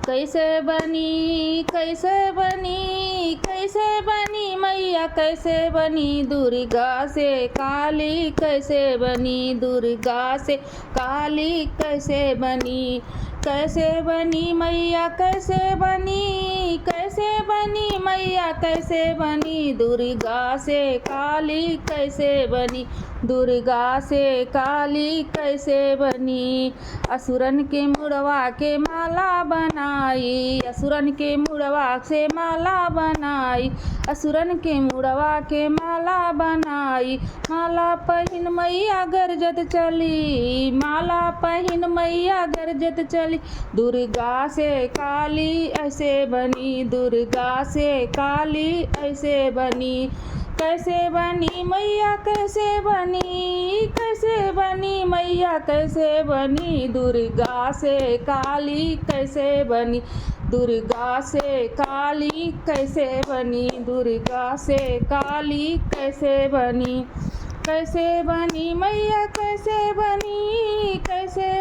कैसे बनी कैसे बनी कैसे बनी मैया कैसे बनी दुर्गा से काली कैसे बनी दुर्गा से काली कैसे बनी मैया कैसे बनी मैया कैसे बनी दुर्गा से काली कैसे बनी दुर्गा से काली कैसे बनी। असुरन के मुड़वा के माला बनाई असुरन के मुड़वा से माला बनाई असुरन के मुड़वा के माला बनाई माला पहिन मैया गरजत चली माला पहिन मैया गरजत चली दुर्गा से काली ऐसे बनी दुर्गा से काली ऐसे बनी। कैसे बनी मैया कैसे बनी मैया कैसे बनी दुर्गा से काली कैसे बनी दुर्गा से काली कैसे बनी दुर्गा से काली कैसे बनी। कैसे बनी मैया कैसे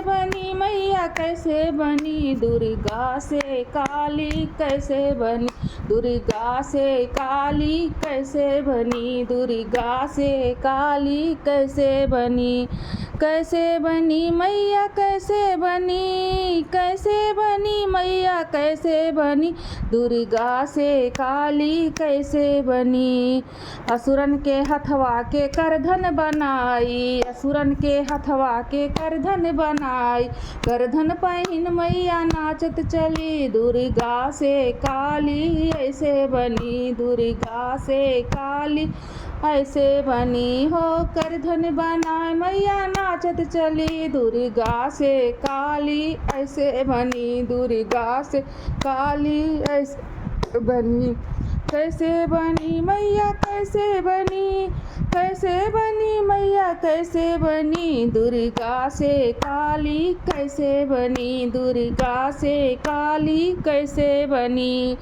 बनी मैया कैसे बनी दुर्गा से काली कैसे बनी दुर्गा से काली कैसे बनी दुर्गा से काली कैसे बनी। कैसे बनी मैया कैसे बनी मैया कैसे बनी दुर्गा से काली कैसे बनी। असुरन के हथवा के करधन बनाई असुरन के हथवा के करधन बनाई करधन पहिन मैया नाचत चली दुर्गा से काली ऐसे बनी दुर्गा से काली ऐसे बनी हो करधन बनाए मैया नाचत चली दुर्गा से काली ऐसे बनी दुर्गा से काली ऐसे बनी। कैसे बनी मैया कैसे बनी मैया कैसे बनी दुर्गा से काली कैसे बनी दुर्गा से काली कैसे बनी।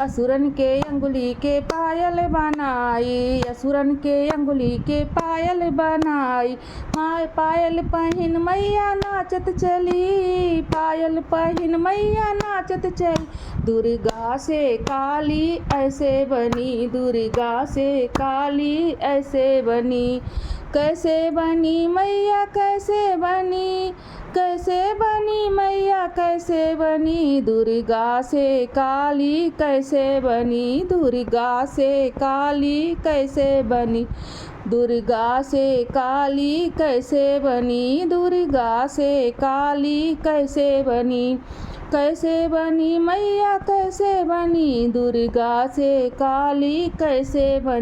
असुरन के अंगुली के पायल बनाई असुरन के अंगुली के पायल बनाई पायल पहिन मैया नाचत चली पायल पहिन मैया नाचत चली दुर्गा से काली ऐसे बनी दुर्गा से काली ऐसे बनी। कैसे बनी मैया कैसे बनी मैया कैसे बनी दुर्गा से काली कैसे बनी दुर्गा से काली कैसे बनी दुर्गा से काली कैसे बनी दुर्गा से काली कैसे बनी। कैसे बनी मैया कैसे बनी दुर्गा से काली कैसे बनी।